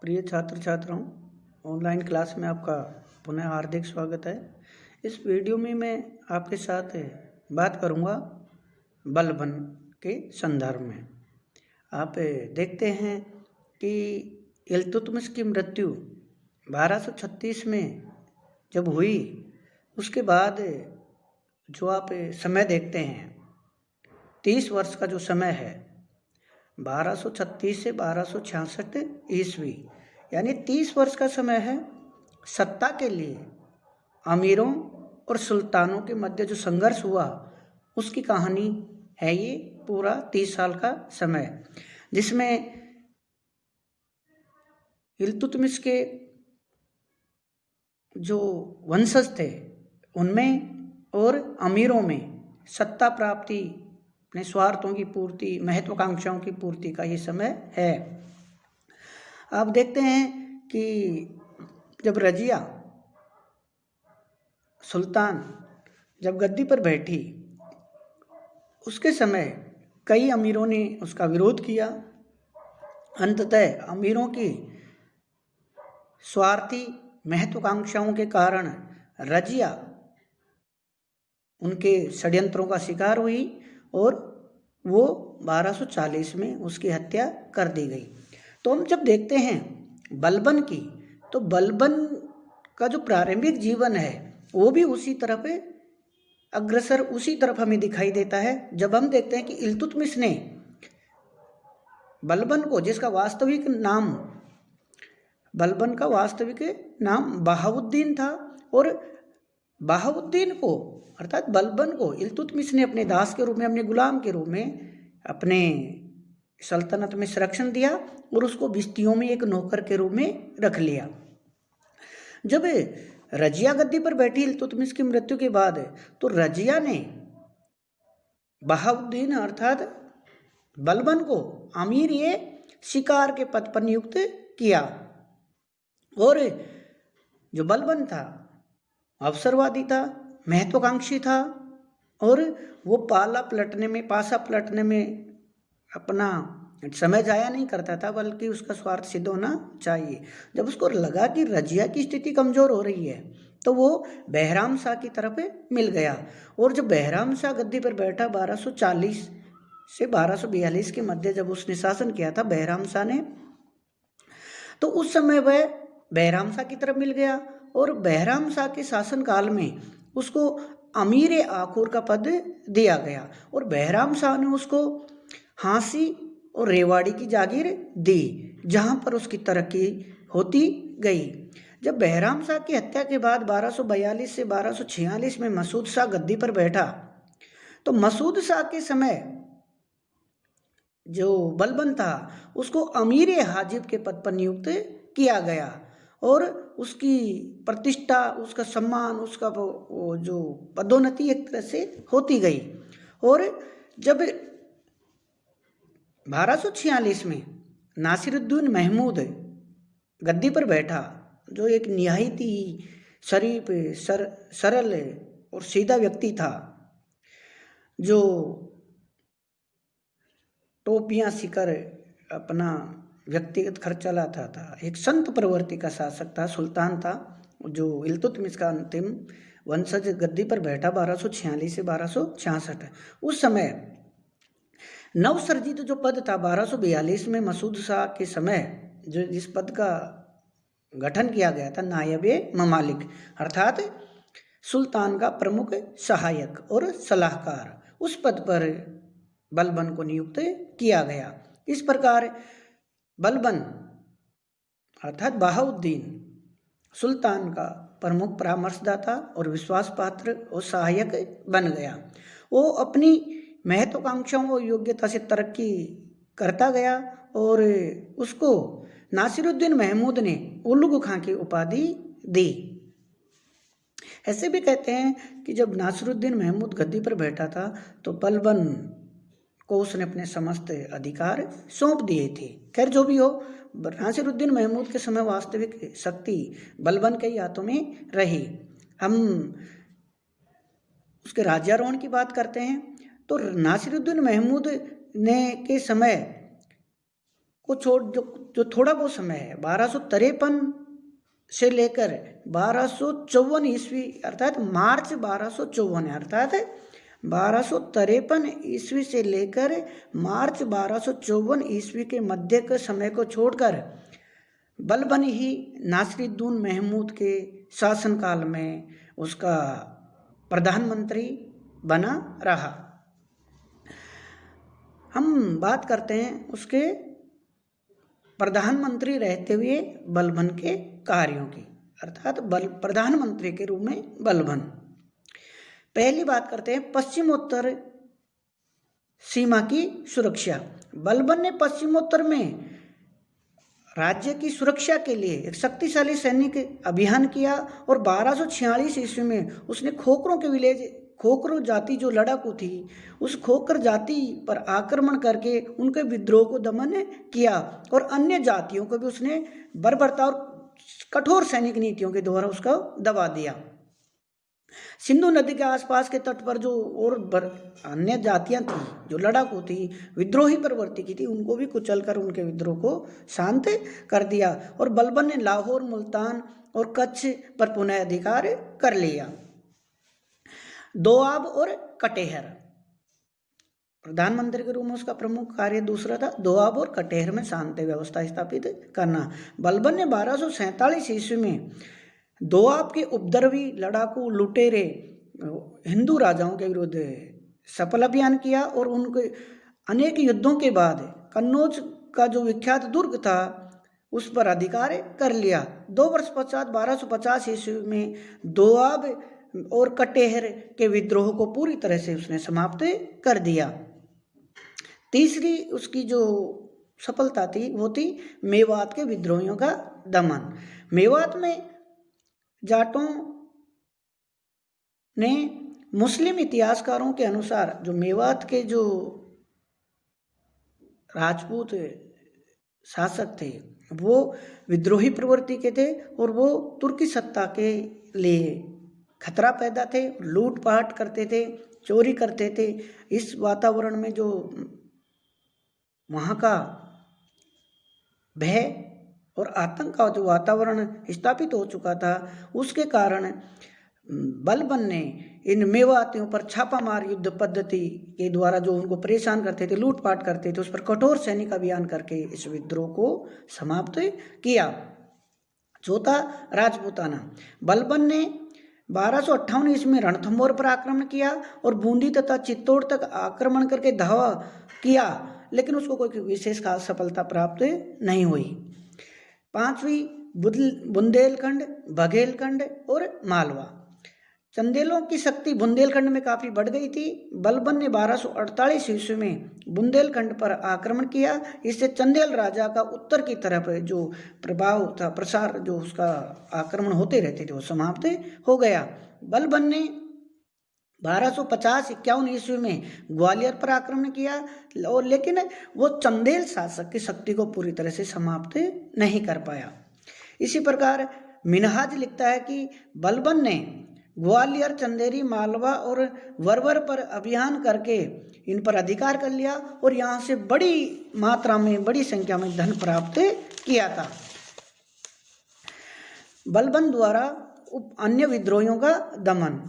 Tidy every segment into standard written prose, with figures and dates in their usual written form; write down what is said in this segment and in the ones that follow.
प्रिय छात्र छात्राओं, ऑनलाइन क्लास में आपका पुनः हार्दिक स्वागत है। इस वीडियो में मैं आपके साथ बात करूंगा बलबन के संदर्भ में। आप देखते हैं कि इल्तुतमिश की मृत्यु 1236 में जब हुई, उसके बाद जो आप समय देखते हैं 30 वर्ष का जो समय है 1236 से 1266 ईस्वी, यानी 30 वर्ष का समय है सत्ता के लिए अमीरों और सुल्तानों के मध्य जो संघर्ष हुआ उसकी कहानी है ये पूरा 30 साल का समय, जिसमें इल्तुतमिश के जो वंशज थे उनमें और अमीरों में सत्ता प्राप्ति, अपने स्वार्थों की पूर्ति, महत्वाकांक्षाओं की पूर्ति का ये समय है। आप देखते हैं कि जब रजिया सुल्तान जब गद्दी पर बैठी, उसके समय कई अमीरों ने उसका विरोध किया। अंततः अमीरों की स्वार्थी महत्वाकांक्षाओं के कारण रजिया उनके षड्यंत्रों का शिकार हुई और वो 1240 में उसकी हत्या कर दी गई। तो हम जब देखते हैं बलबन की, तो बलबन का जो प्रारंभिक जीवन है वो भी उसी तरफ अग्रसर, उसी तरफ हमें दिखाई देता है। जब हम देखते हैं कि इल्तुतमिश ने बलबन को, जिसका वास्तविक नाम, बलबन का वास्तविक नाम बहाउद्दीन था, और बहाउद्दीन को अर्थात बलबन को इल्तुतमिश ने अपने दास के रूप में, अपने गुलाम के रूप में अपने सल्तनत में संरक्षण दिया और उसको बिस्तियों में एक नौकर के रूप में रख लिया। जब रजिया गद्दी पर बैठी इल्तुतमिश की मृत्यु के बाद, तो रजिया ने बहाउद्दीन अर्थात बलबन को अमीर ये शिकार के पद पर नियुक्त किया, और जो बलबन था अवसरवादी था, महत्वाकांक्षी था, और वो पासा पलटने में अपना समय जाया नहीं करता था, बल्कि उसका स्वार्थ सिद्ध होना चाहिए। जब उसको लगा कि रजिया की स्थिति कमज़ोर हो रही है, तो वो बहराम शाह की तरफ मिल गया, और जब बहराम शाह गद्दी पर बैठा 1240 से 1242 के मध्य जब उसने शासन किया था बहराम शाह ने, तो उस समय वह बहराम शाह की तरफ मिल गया, और बहराम शाह के शासनकाल में उसको अमीर आखूर का पद दिया गया, और बहराम शाह ने उसको हांसी और रेवाड़ी की जागीर दी, जहां पर उसकी तरक्की होती गई। जब बहराम शाह की हत्या के बाद 1242 से 1246 में मसूद शाह गद्दी पर बैठा, तो मसूद शाह के समय जो बलबन था उसको अमीर हाजिब के पद पर नियुक्त किया गया, और उसकी प्रतिष्ठा, उसका सम्मान, उसका वो जो पदोन्नति एक तरह से होती गई। और जब 1246 में नासिरुद्दीन महमूद गद्दी पर बैठा, जो एक निहायत ही शरीफ, सरल और सीधा व्यक्ति था, जो टोपियां सीकर अपना व्यक्तिगत खर्च चलाता था, एक संत प्रवृत्ति का शासक था, सुल्तान था, जो इल्तुतमिश का अंतिम वंशज गद्दी पर बैठा 1246 से 1266। उस समय नवसर्जित जो पद था 1242 में मसूद शाह के समय, जो जिस पद का गठन किया गया था नायबे ममालिक, अर्थात सुल्तान का प्रमुख सहायक और सलाहकार, उस पद पर बलबन को नियुक्त किया गया। इस प्रकार बलबन अर्थात बहाउद्दीन सुल्तान का प्रमुख परामर्शदाता और विश्वास पात्र और सहायक बन गया। वो अपनी महत्वाकांक्षाओं और योग्यता से तरक्की करता गया, और उसको नासिरुद्दीन महमूद ने उलुग खां की उपाधि दी। ऐसे भी कहते हैं कि जब नासिरुद्दीन महमूद गद्दी पर बैठा था, तो बलबन को उसने अपने समस्त अधिकार सौंप दिए थे। खैर, जो भी हो, नासिरुद्दीन महमूद के समय वास्तविक शक्ति बलबन के ही हाथों में रही। हम उसके राज्यारोहण की बात करते हैं, तो नासिरुद्दीन महमूद ने के समय को छोड़ जो थोड़ा बहुत समय है 1253 से लेकर 1254 ईस्वी अर्थात मार्च 1254 अर्थात 1253 ईस्वी से लेकर मार्च 1254 ईस्वी के मध्य के समय को छोड़कर बलबन ही नासिरुद्दीन महमूद के शासनकाल में उसका प्रधानमंत्री बना रहा। हम बात करते हैं उसके प्रधानमंत्री रहते हुए बलबन के कार्यों की, अर्थात प्रधानमंत्री के रूप में बलबन। पहली बात करते हैं पश्चिमोत्तर सीमा की सुरक्षा। बलबन ने पश्चिमोत्तर में राज्य की सुरक्षा के लिए एक शक्तिशाली सैनिक अभियान किया और 1246 ईस्वी में उसने खोखरों के विलेज खोखर जाति जो लड़ाकू थी उस खोखर जाति पर आक्रमण करके उनके विद्रोह को दमन किया और अन्य जातियों को भी उसने बर्बरता और कठोर सैनिक नीतियों के द्वारा उसका दबा दिया। सिंधु नदी के आसपास के तट पर जो और अन्य जातियां थी जो लड़ाकू थी विद्रोही प्रवृत्ति की थी उनको भी कुचलकर उनके विद्रोह को शांत कर दिया और बलबन ने लाहौर, मुल्तान और कच्छ पर पुनः अधिकार कर लिया। दोआब और कटेहर, प्रधानमंत्री के रूप में उसका प्रमुख कार्य दूसरा था दोआब और कटेहर में शांति व्यवस्था स्थापित करना। बलबन ने 1247 ईस्वी में दोआब के उपद्रवी लड़ाकू लुटेरे हिंदू राजाओं के विरुद्ध सफल अभियान किया और उनके अनेक युद्धों के बाद कन्नौज का जो विख्यात दुर्ग था उस पर अधिकार कर लिया। 2 वर्ष पश्चात 1250 ईस्वी में दोआब और कटेहर के विद्रोह को पूरी तरह से उसने समाप्त कर दिया। तीसरी उसकी जो सफलता थी वो थी मेवात के विद्रोहियों का दमन। मेवात में जाटों ने मुस्लिम इतिहासकारों के अनुसार जो मेवात के जो राजपूत शासक थे वो विद्रोही प्रवृत्ति के थे और वो तुर्की सत्ता के लिए खतरा पैदा थे, लूटपाट करते थे, चोरी करते थे। इस वातावरण में जो वहाँ का भय और आतंक का जो वातावरण स्थापित हो चुका था उसके कारण बलबन ने इन मेवातियों पर छापामार युद्ध पद्धति के द्वारा जो उनको परेशान करते थे, लूटपाट करते थे, उस पर कठोर सैनिक अभियान करके इस विद्रोह को समाप्त किया। चौथा, राजपूताना। बलबन ने 1258 ईस्वी में रणथंभौर पर आक्रमण किया और बूंदी तथा चित्तौड़ तक आक्रमण करके धावा किया, लेकिन उसको कोई विशेष खास सफलता प्राप्त नहीं हुई। पांचवी, बुंदेलखंड, बघेलखंड और मालवा। चंदेलों की शक्ति बुंदेलखंड में काफ़ी बढ़ गई थी। बलबन ने 1248 ईस्वी में बुंदेलखंड पर आक्रमण किया। इससे चंदेल राजा का उत्तर की तरफ जो प्रभाव था, प्रसार जो उसका आक्रमण होते रहते थे वो समाप्त हो गया। बलबन ने 1250-51 ईस्वी में ग्वालियर पर आक्रमण किया और लेकिन वो चंदेल शासक की शक्ति को पूरी तरह से समाप्त नहीं कर पाया। इसी प्रकार मिनहाज लिखता है कि बलबन ने ग्वालियर, चंदेरी, मालवा और वरवर पर अभियान करके इन पर अधिकार कर लिया और यहाँ से बड़ी मात्रा में, बड़ी संख्या में धन प्राप्त किया था। बलबन द्वारा अन्य विद्रोहियों का दमन।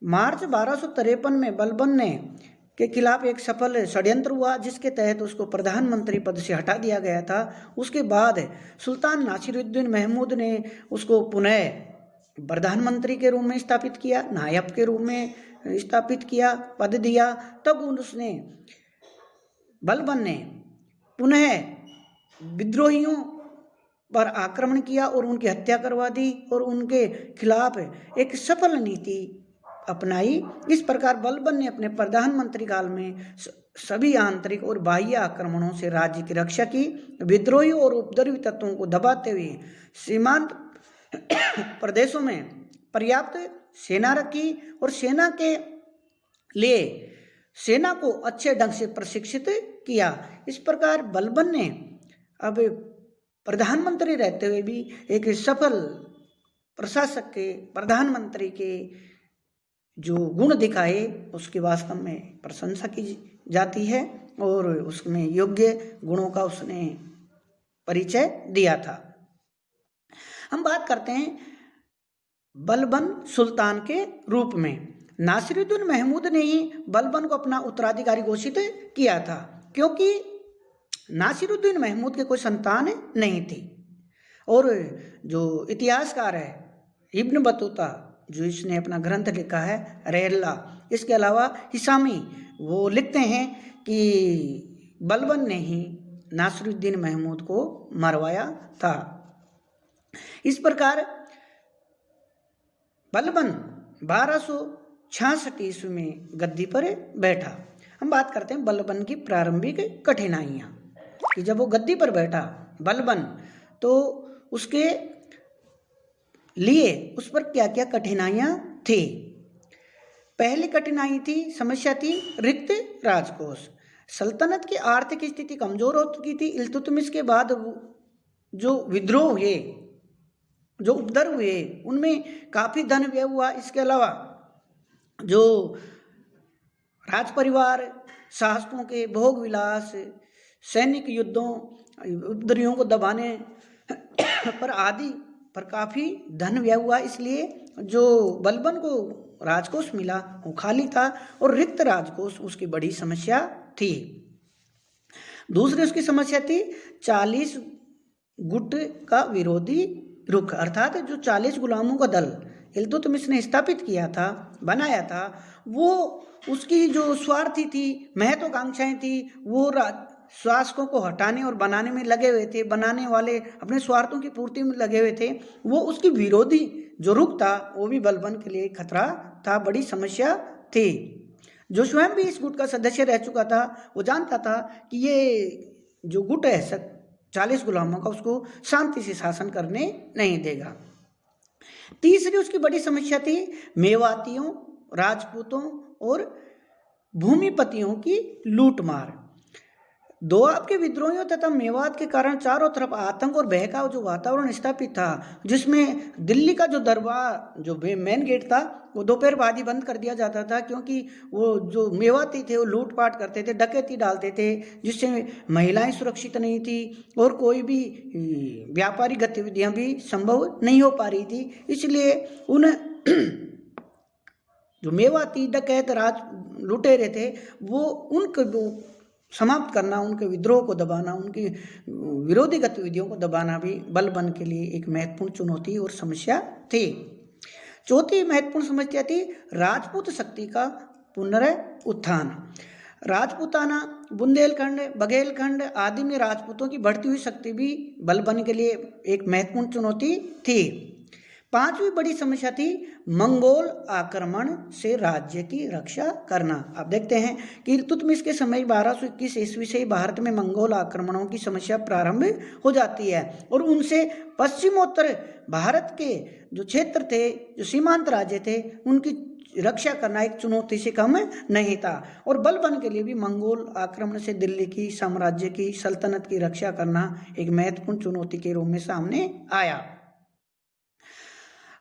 मार्च 1253 में बलबन ने के खिलाफ एक सफल षड्यंत्र हुआ जिसके तहत उसको प्रधानमंत्री पद से हटा दिया गया था। उसके बाद सुल्तान नासिरुद्दीन महमूद ने उसको पुनः प्रधानमंत्री के रूप में स्थापित किया, नायब के रूप में स्थापित किया, पद दिया। तब उसने बलबन ने पुनः विद्रोहियों पर आक्रमण किया और उनकी हत्या करवा दी और उनके खिलाफ एक सफल नीति अपनाई। इस प्रकार बलबन ने अपने प्रधानमंत्री काल में सभी आंतरिक और बाह्य आक्रमणों से राज्य की रक्षा की, विद्रोहियों और उपद्रवी तत्वों को दबाते हुए सीमांत प्रदेशों में पर्याप्त सेना रखी और सेना के लिए सेना को अच्छे ढंग से प्रशिक्षित किया। इस प्रकार बलबन ने अब प्रधानमंत्री रहते हुए भी एक सफल प्रशासक के, प्रधानमंत्री के जो गुण दिखाए उसकी वास्तव में प्रशंसा की जाती है और उसमें योग्य गुणों का उसने परिचय दिया था। हम बात करते हैं बलबन सुल्तान के रूप में। नासिरुद्दीन महमूद ने ही बलबन को अपना उत्तराधिकारी घोषित किया था, क्योंकि नासिरुद्दीन महमूद के कोई संतान नहीं थी। और जो इतिहासकार है इब्न बतूता, जो इसने अपना ग्रंथ लिखा है रहला, इसके अलावा हिसामी, वो लिखते हैं कि बलबन ने ही नासिरुद्दीन महमूद को मरवाया था। इस प्रकार बलबन 1266 ईस्वी में गद्दी पर बैठा। हम बात करते हैं बलबन की प्रारंभिक कठिनाइयाँ, कि जब वो गद्दी पर बैठा बलबन, तो उसके लिए उस पर क्या क्या कठिनाइयाँ थी। पहली कठिनाई थी, समस्या थी रिक्त राजकोष। सल्तनत की आर्थिक स्थिति कमजोर हो चुकी थी। इल्तुतमिश के बाद जो विद्रोह हुए, जो उपद्रव हुए, उनमें काफ़ी धन व्यय हुआ। इसके अलावा जो राज परिवार, शासकों के भोग विलास, सैनिक युद्धों, उपद्रवियों को दबाने पर आदि पर काफ़ी धन व्यय हुआ। इसलिए जो बलबन को राजकोष मिला वो खाली था और रिक्त राजकोष उसकी बड़ी समस्या थी। दूसरी उसकी समस्या थी 40 गुट का विरोधी रुख, अर्थात जो 40 गुलामों का दल इल्तुतमिश ने स्थापित किया था, बनाया था, वो उसकी जो स्वार्थी थी, महत्वाकांक्षाएं थी, वो शासकों को हटाने और बनाने में लगे हुए थे। बनाने वाले अपने स्वार्थों की पूर्ति में लगे हुए थे। वो उसकी विरोधी जो रुख था वो भी बलबन के लिए खतरा था, बड़ी समस्या थी। जो स्वयं भी इस गुट का सदस्य रह चुका था, वो जानता था कि ये जो गुट है 40 गुलामों का, उसको शांति से शासन करने नहीं देगा। तीसरी उसकी बड़ी समस्या थी मेवातियों, राजपूतों और भूमिपतियों की लूटमार। दोआब के विद्रोहियों तथा मेवात के कारण चारों तरफ आतंक और भय का जो वातावरण स्थापित था, जिसमें दिल्ली का जो दरबार, जो मेन गेट था, वो दोपहर बाद ही बंद कर दिया जाता था, क्योंकि वो जो मेवाती थे वो लूटपाट करते थे, डकैती डालते थे, जिससे महिलाएं सुरक्षित नहीं थी और कोई भी व्यापारिक गतिविधियां भी संभव नहीं हो पा रही थी। इसलिए उन जो मेवाती डकैत राज लुटेरे थे, वो उनको समाप्त करना, उनके विद्रोह को दबाना, उनकी विरोधी गतिविधियों को दबाना भी बलबन के लिए एक महत्वपूर्ण चुनौती और समस्या थी। चौथी महत्वपूर्ण समस्या थी राजपूत शक्ति का पुनरुत्थान। राजपूताना, बुंदेलखंड, बघेलखंड आदि में राजपूतों की बढ़ती हुई शक्ति भी बलबन के लिए एक महत्वपूर्ण चुनौती थी। पांचवी बड़ी समस्या थी मंगोल आक्रमण से राज्य की रक्षा करना। आप देखते हैं कि इल्तुतमिश के समय 1221 ईस्वी से भारत में मंगोल आक्रमणों की समस्या प्रारंभ हो जाती है और उनसे पश्चिमोत्तर भारत के जो क्षेत्र थे, जो सीमांत राज्य थे, उनकी रक्षा करना एक चुनौती से कम नहीं था। और बलबन के लिए भी मंगोल आक्रमण से दिल्ली की साम्राज्य की सल्तनत की रक्षा करना एक महत्वपूर्ण चुनौती के रूप में सामने आया।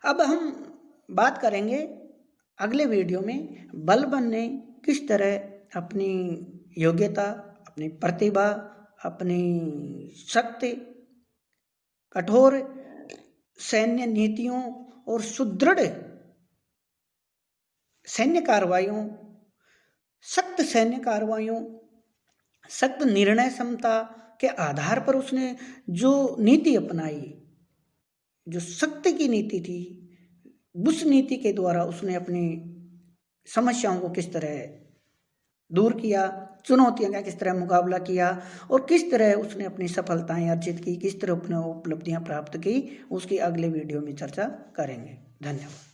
अब हम बात करेंगे अगले वीडियो में बलबन ने किस तरह अपनी योग्यता, अपनी प्रतिभा, अपनी शक्ति, कठोर सैन्य नीतियों और सुदृढ़ सैन्य कार्रवाइयों, सख्त सैन्य कार्रवाइयों, सख्त निर्णय क्षमता के आधार पर उसने जो नीति अपनाई, जो सत्य की नीति थी, उस नीति के द्वारा उसने अपनी समस्याओं को किस तरह दूर किया, चुनौतियों का किस तरह मुकाबला किया और किस तरह उसने अपनी सफलताएं अर्जित की, किस तरह अपने उपलब्धियां प्राप्त की, उसकी अगले वीडियो में चर्चा करेंगे। धन्यवाद।